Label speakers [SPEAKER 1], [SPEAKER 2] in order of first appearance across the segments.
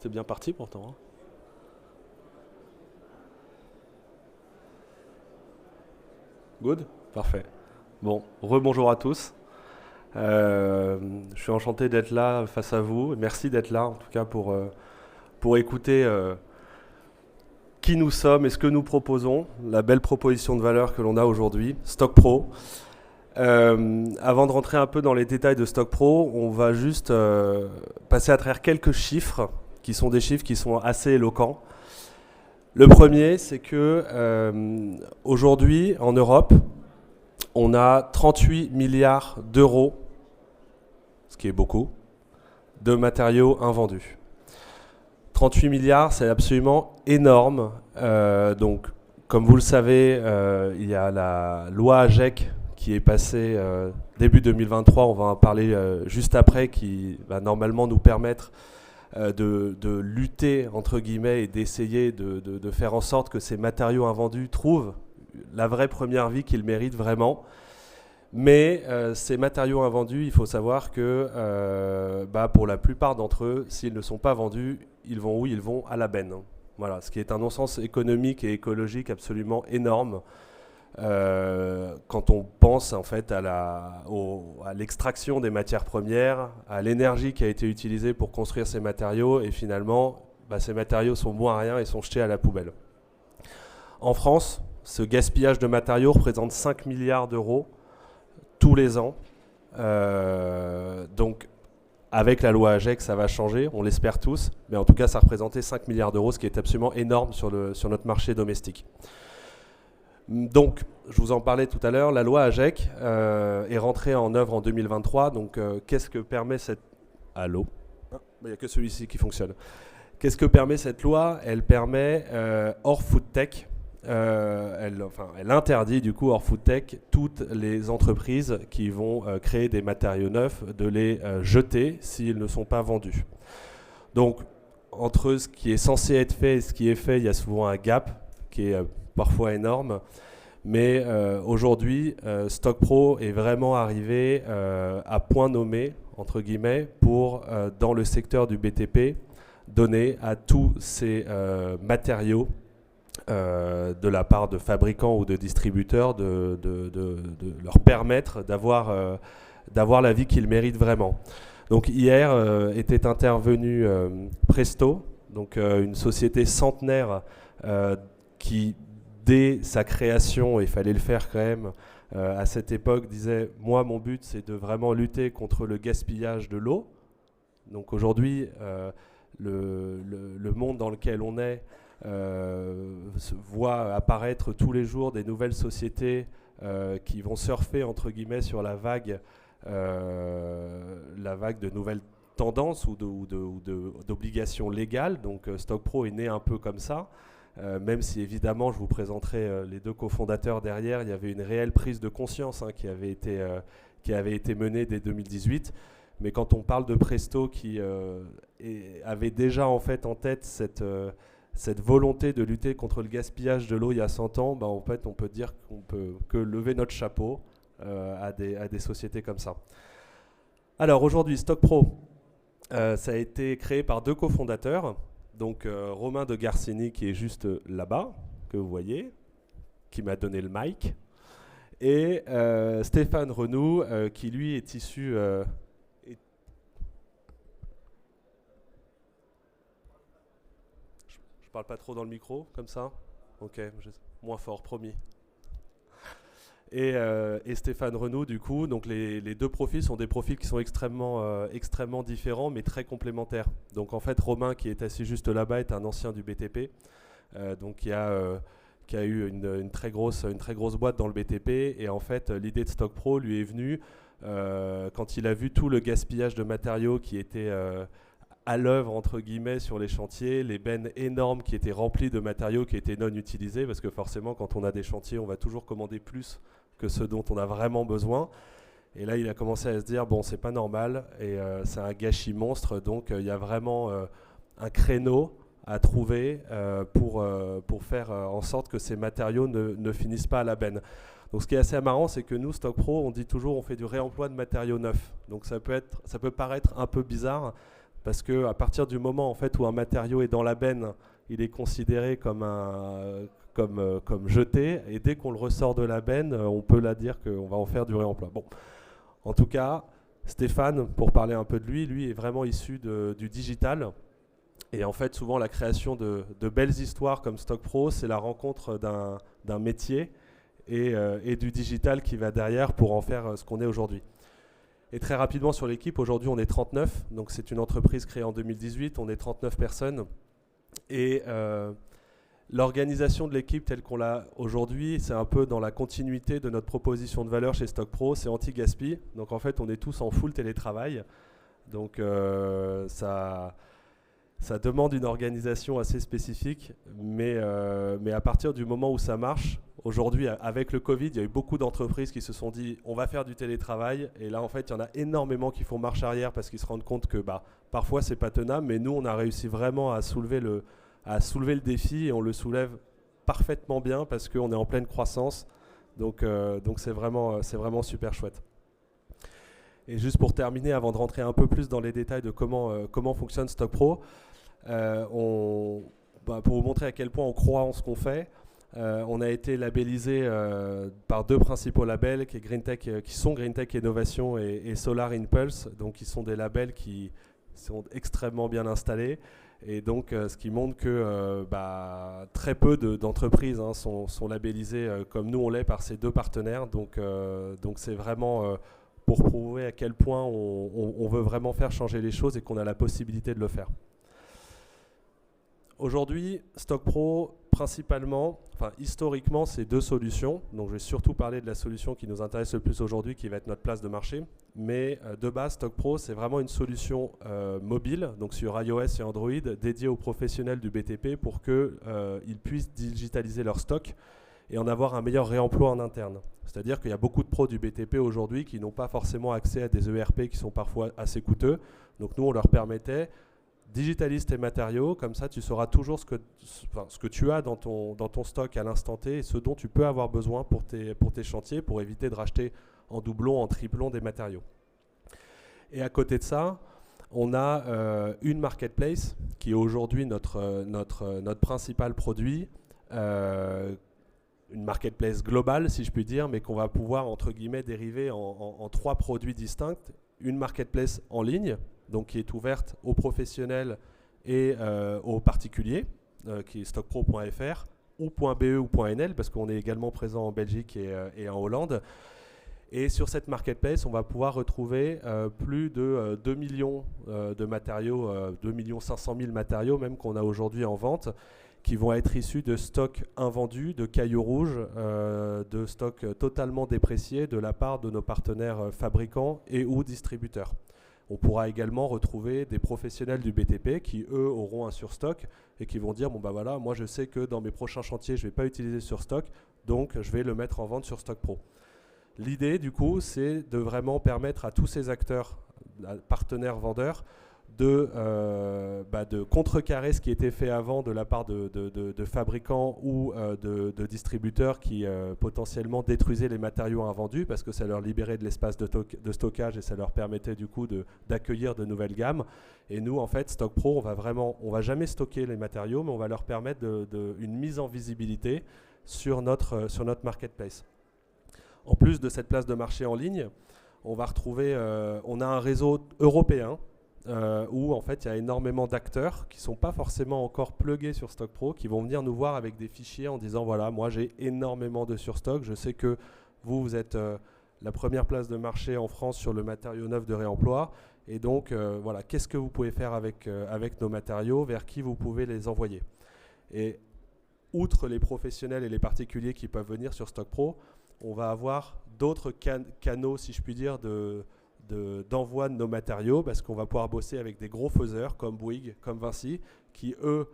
[SPEAKER 1] c'était bien parti pourtant, hein. Good? Parfait. Bon, rebonjour à tous. Euh, je suis enchanté d'être là face à vous. Merci d'être là, en tout cas, pour écouter qui nous sommes et ce que nous proposons, la belle proposition de valeur que l'on a aujourd'hui, Stock Pro. Avant de rentrer un peu dans les détails de Stock Pro, on va juste passer à travers quelques chiffres, qui sont des chiffres qui sont assez éloquents. Le premier, c'est que aujourd'hui, en Europe, on a 38 milliards d'euros, ce qui est beaucoup, de matériaux invendus. 38 milliards, c'est absolument énorme. Donc, comme vous le savez, il y a la loi AGEC qui est passée début 2023, on va en parler juste après, qui va normalement nous permettre de lutter, entre guillemets, et d'essayer de faire en sorte que ces matériaux invendus trouvent la vraie première vie qu'ils méritent vraiment. Mais ces matériaux invendus, il faut savoir que pour la plupart d'entre eux, s'ils ne sont pas vendus, ils vont où? Ils vont à la benne. Voilà, ce qui est un non-sens économique et écologique absolument énorme. Quand on pense en fait à l'extraction des matières premières, à l'énergie qui a été utilisée pour construire ces matériaux, et finalement, ces matériaux sont bons à rien et sont jetés à la poubelle. En France, ce gaspillage de matériaux représente 5 milliards d'euros tous les ans. Donc, avec la loi AGEC, ça va changer, on l'espère tous, mais en tout cas, ça représentait 5 milliards d'euros, ce qui est absolument énorme sur notre marché domestique. Donc, je vous en parlais tout à l'heure, la loi AGEC est rentrée en œuvre en 2023. Donc, qu'est-ce que permet cette... Allô? Il n'y a que celui-ci qui fonctionne. Qu'est-ce que permet cette loi? Elle permet, hors food tech, elle interdit du coup, hors food tech, toutes les entreprises qui vont créer des matériaux neufs, de les jeter s'ils ne sont pas vendus. Donc, entre ce qui est censé être fait et ce qui est fait, il y a souvent un gap qui est... parfois énorme, mais aujourd'hui, Stock Pro est vraiment arrivé à point nommé, entre guillemets, pour, dans le secteur du BTP, donner à tous ces matériaux de la part de fabricants ou de distributeurs de leur permettre d'avoir la vie qu'ils méritent vraiment. Donc hier était intervenu Presto, donc une société centenaire qui dès sa création, et il fallait le faire quand même, à cette époque, disait « Moi, mon but, c'est de vraiment lutter contre le gaspillage de l'eau. » Donc aujourd'hui, le monde dans lequel on est voit apparaître tous les jours des nouvelles sociétés qui vont surfer, entre guillemets, sur la vague de nouvelles tendances ou d'obligations légales. Donc Stock Pro est né un peu comme ça. Même si évidemment je vous présenterai les deux cofondateurs derrière, il y avait une réelle prise de conscience qui avait été menée dès 2018. Mais quand on parle de Presto qui avait déjà en fait en tête cette volonté de lutter contre le gaspillage de l'eau il y a 100 ans, en fait on peut dire qu'on peut que lever notre chapeau à des sociétés comme ça. Alors aujourd'hui Stock Pro, ça a été créé par deux cofondateurs. Donc Romain de Garcini qui est juste là-bas, que vous voyez, qui m'a donné le mic, et Stéphane Renou qui lui est issu... Je parle pas trop dans le micro, comme ça? Ok, moins fort, promis. Et Stéphane Renou, du coup, donc les deux profils sont des profils qui sont extrêmement différents, mais très complémentaires. Donc en fait, Romain, qui est assis juste là-bas, est un ancien du BTP, donc qui a eu une très grosse boîte dans le BTP. Et en fait, l'idée de Stock Pro lui est venue quand il a vu tout le gaspillage de matériaux qui était à l'œuvre, entre guillemets, sur les chantiers, les bennes énormes qui étaient remplies de matériaux qui étaient non utilisés, parce que forcément, quand on a des chantiers, on va toujours commander plus que ce dont on a vraiment besoin. Et là, il a commencé à se dire, bon, c'est pas normal, et c'est un gâchis monstre, donc il y a vraiment un créneau à trouver pour faire en sorte que ces matériaux ne finissent pas à la benne. Donc ce qui est assez marrant, c'est que nous, Stock Pro, on dit toujours on fait du réemploi de matériaux neufs. Donc ça peut paraître un peu bizarre, parce qu'à partir du moment en fait, où un matériau est dans la benne, il est considéré comme jeté, et dès qu'on le ressort de la benne, on peut là dire qu'on va en faire du réemploi. Bon, en tout cas, Stéphane, pour parler un peu de lui est vraiment issu du digital. Et en fait, souvent, la création de belles histoires comme Stock Pro, c'est la rencontre d'un métier et du digital qui va derrière pour en faire ce qu'on est aujourd'hui. Et très rapidement sur l'équipe, aujourd'hui on est 39, donc c'est une entreprise créée en 2018, on est 39 personnes. Et l'organisation de l'équipe telle qu'on l'a aujourd'hui, c'est un peu dans la continuité de notre proposition de valeur chez Stock Pro, c'est anti-gaspi. Donc en fait on est tous en full télétravail, donc ça demande une organisation assez spécifique, mais à partir du moment où ça marche, aujourd'hui avec le Covid, il y a eu beaucoup d'entreprises qui se sont dit on va faire du télétravail, et là en fait il y en a énormément qui font marche arrière parce qu'ils se rendent compte que parfois c'est pas tenable, mais nous on a réussi vraiment à soulever le défi, et on le soulève parfaitement bien parce qu'on est en pleine croissance, donc c'est vraiment super chouette. Et juste pour terminer, avant de rentrer un peu plus dans les détails de comment fonctionne Stock Pro, pour vous montrer à quel point on croit en ce qu'on fait, on a été labellisé par deux principaux labels qui sont GreenTech Innovation et Solar Impulse, donc qui sont des labels qui sont extrêmement bien installés, et donc ce qui montre que très peu d'entreprises sont labellisées comme nous on l'est par ces deux partenaires, donc c'est vraiment pour prouver à quel point on veut vraiment faire changer les choses et qu'on a la possibilité de le faire. Aujourd'hui, Stock Pro, historiquement, c'est deux solutions. Donc, je vais surtout parler de la solution qui nous intéresse le plus aujourd'hui, qui va être notre place de marché. Mais de base, Stock Pro, c'est vraiment une solution mobile, donc sur iOS et Android, dédiée aux professionnels du BTP pour qu'ils puissent digitaliser leur stock et en avoir un meilleur réemploi en interne. C'est-à-dire qu'il y a beaucoup de pros du BTP aujourd'hui qui n'ont pas forcément accès à des ERP qui sont parfois assez coûteux. Donc, nous, on leur permettait digitalise tes matériaux, comme ça tu sauras toujours ce que tu as dans ton stock à l'instant T et ce dont tu peux avoir besoin pour tes chantiers, pour éviter de racheter en doublon, en triplon des matériaux. Et à côté de ça, on a une marketplace qui est aujourd'hui notre principal produit, une marketplace globale si je puis dire, mais qu'on va pouvoir entre guillemets dériver en trois produits distincts. Une marketplace en ligne, donc qui est ouverte aux professionnels et aux particuliers, qui est stockpro.fr ou .be ou .nl, parce qu'on est également présent en Belgique et en Hollande. Et sur cette marketplace, on va pouvoir retrouver plus de 2 millions de matériaux, 2 500 000 matériaux même qu'on a aujourd'hui en vente, qui vont être issus de stocks invendus, de cailloux rouges, de stocks totalement dépréciés de la part de nos partenaires fabricants et ou distributeurs. On pourra également retrouver des professionnels du BTP qui, eux, auront un surstock et qui vont dire, bon bah voilà, moi je sais que dans mes prochains chantiers, je ne vais pas utiliser surstock, donc je vais le mettre en vente sur Stock Pro. L'idée, du coup, c'est de vraiment permettre à tous ces acteurs, partenaires vendeurs, de contrecarrer ce qui était fait avant de la part de fabricants ou de distributeurs qui potentiellement détruisaient les matériaux invendus parce que ça leur libérait de l'espace de stockage et ça leur permettait du coup d'accueillir de nouvelles gammes. Et nous, en fait, Stock Pro, on va jamais stocker les matériaux, mais on va leur permettre une mise en visibilité sur notre marketplace. En plus de cette place de marché en ligne, on va retrouver, on a un réseau européen où en fait il y a énormément d'acteurs qui ne sont pas forcément encore plugués sur Stock Pro, qui vont venir nous voir avec des fichiers en disant voilà, moi j'ai énormément de surstock, je sais que vous êtes la première place de marché en France sur le matériau neuf de réemploi, et donc voilà, qu'est-ce que vous pouvez faire avec nos matériaux, vers qui vous pouvez les envoyer. Et outre les professionnels et les particuliers qui peuvent venir sur Stock Pro, on va avoir d'autres canaux, si je puis dire, d'envoi de nos matériaux, parce qu'on va pouvoir bosser avec des gros faiseurs comme Bouygues, comme Vinci, qui eux,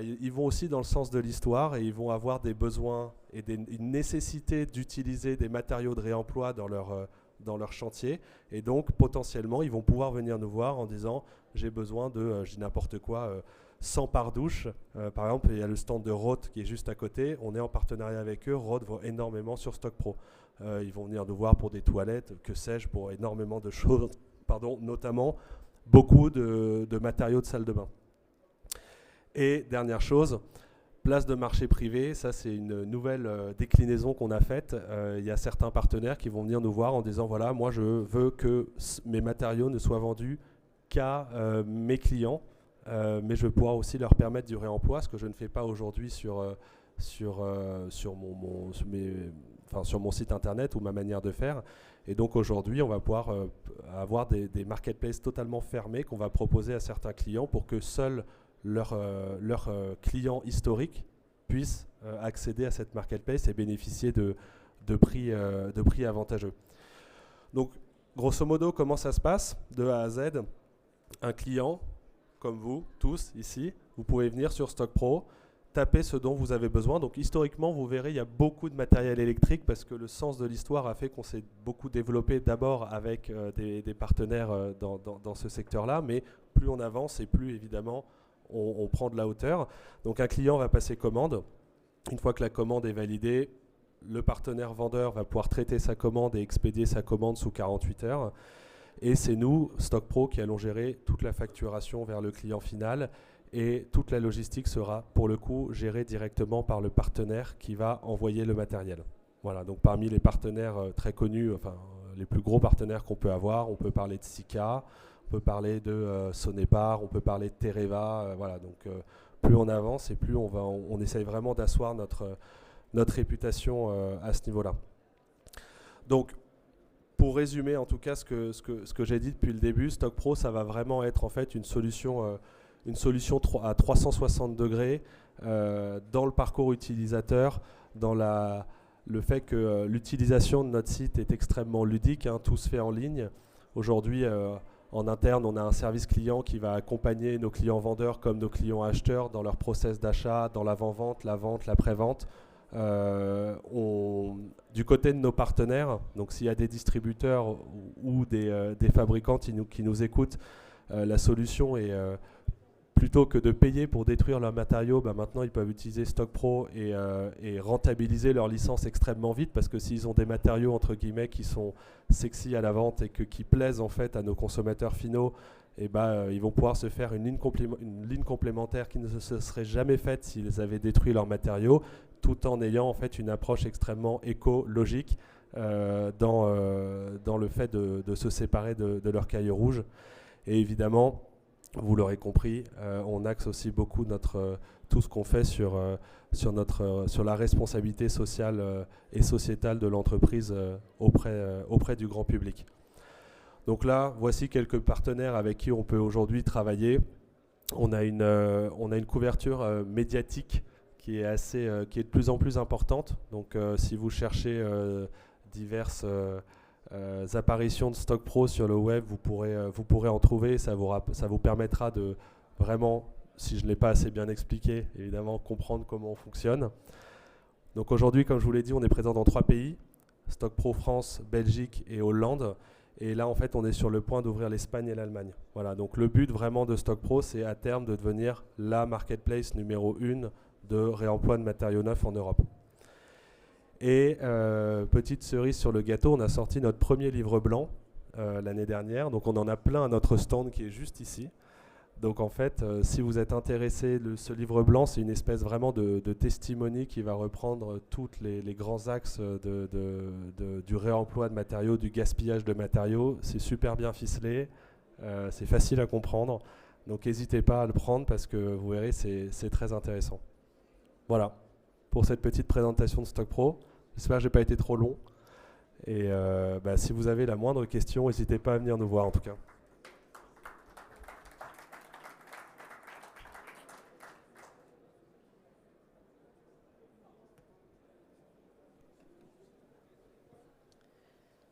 [SPEAKER 1] ils vont aussi dans le sens de l'histoire et ils vont avoir des besoins et une nécessité d'utiliser des matériaux de réemploi dans leur chantier, et donc potentiellement ils vont pouvoir venir nous voir en disant j'ai besoin de, je dis n'importe quoi, 100 par douche. Par exemple, il y a le stand de Roth qui est juste à côté, on est en partenariat avec eux, Roth va énormément sur Stock Pro. Ils vont venir nous voir pour des toilettes, que sais-je, pour énormément de choses, notamment beaucoup de matériaux de salle de bain. Et dernière chose, place de marché privé, ça c'est une nouvelle déclinaison qu'on a faite. Il y a certains partenaires qui vont venir nous voir en disant voilà, moi je veux que mes matériaux ne soient vendus qu'à mes clients, mais je veux pouvoir aussi leur permettre du réemploi, ce que je ne fais pas aujourd'hui sur mon site internet ou ma manière de faire. Et donc aujourd'hui, on va pouvoir avoir des marketplaces totalement fermés qu'on va proposer à certains clients pour que seuls leurs clients historiques puissent accéder à cette marketplace et bénéficier de prix avantageux. Donc grosso modo, comment ça se passe de A à Z? Un client, comme vous tous ici, vous pouvez venir sur StockPro, taper ce dont vous avez besoin. Donc historiquement, vous verrez, il y a beaucoup de matériel électrique parce que le sens de l'histoire a fait qu'on s'est beaucoup développé d'abord avec des partenaires dans ce secteur-là, mais plus on avance et plus évidemment on prend de la hauteur. Donc un client va passer commande. Une fois que la commande est validée, le partenaire vendeur va pouvoir traiter sa commande et expédier sa commande sous 48 heures. Et c'est nous, StockPro, qui allons gérer toute la facturation vers le client final. Et toute la logistique sera, pour le coup, gérée directement par le partenaire qui va envoyer le matériel. Voilà, donc parmi les partenaires très connus, enfin les plus gros partenaires qu'on peut avoir, on peut parler de Sika, on peut parler de Sonepar, on peut parler de Tereva. Voilà, donc plus on avance et plus on essaye vraiment d'asseoir notre réputation à ce niveau-là. Donc, pour résumer en tout cas ce que j'ai dit depuis le début, StockPro, ça va vraiment être en fait une solution à 360 degrés dans le parcours utilisateur, dans le fait que l'utilisation de notre site est extrêmement ludique, hein, tout se fait en ligne. Aujourd'hui, en interne, on a un service client qui va accompagner nos clients vendeurs comme nos clients acheteurs dans leur process d'achat, dans l'avant-vente, la vente, la pré-vente. Du côté de nos partenaires, donc s'il y a des distributeurs ou des fabricants qui nous écoutent, la solution est plutôt que de payer pour détruire leurs matériaux, maintenant ils peuvent utiliser StockPro et rentabiliser leur licence extrêmement vite, parce que s'ils ont des matériaux entre guillemets qui sont sexy à la vente et qui plaisent en fait à nos consommateurs finaux, ils vont pouvoir se faire une ligne complémentaire qui ne se serait jamais faite s'ils avaient détruit leurs matériaux, tout en ayant en fait une approche extrêmement écologique dans le fait de se séparer de leur cahier rouge. Et évidemment, vous l'aurez compris, on axe aussi beaucoup tout ce qu'on fait sur la responsabilité sociale et sociétale de l'entreprise auprès du grand public. Donc là, voici quelques partenaires avec qui on peut aujourd'hui travailler. On a une couverture médiatique qui est de plus en plus importante. Donc si vous cherchez diverses apparitions de StockPro sur le web, vous pourrez en trouver. Ça vous permettra de vraiment, si je ne l'ai pas assez bien expliqué, évidemment comprendre comment on fonctionne. Donc aujourd'hui, comme je vous l'ai dit, on est présent dans 3 pays, StockPro France, Belgique et Hollande. Et là, en fait, on est sur le point d'ouvrir l'Espagne et l'Allemagne. Voilà, donc le but vraiment de StockPro, c'est à terme de devenir la marketplace numéro 1 de réemploi de matériaux neufs en Europe. Et petite cerise sur le gâteau, on a sorti notre premier livre blanc l'année dernière. Donc on en a plein à notre stand qui est juste ici. Donc en fait, si vous êtes intéressé, ce livre blanc, c'est une espèce vraiment de testimony qui va reprendre tous les grands axes du réemploi de matériaux, du gaspillage de matériaux. C'est super bien ficelé, c'est facile à comprendre. Donc n'hésitez pas à le prendre parce que vous verrez, c'est très intéressant. Voilà, pour cette petite présentation de StockPro. J'espère que je n'ai pas été trop long. Et si vous avez la moindre question, n'hésitez pas à venir nous voir en tout cas.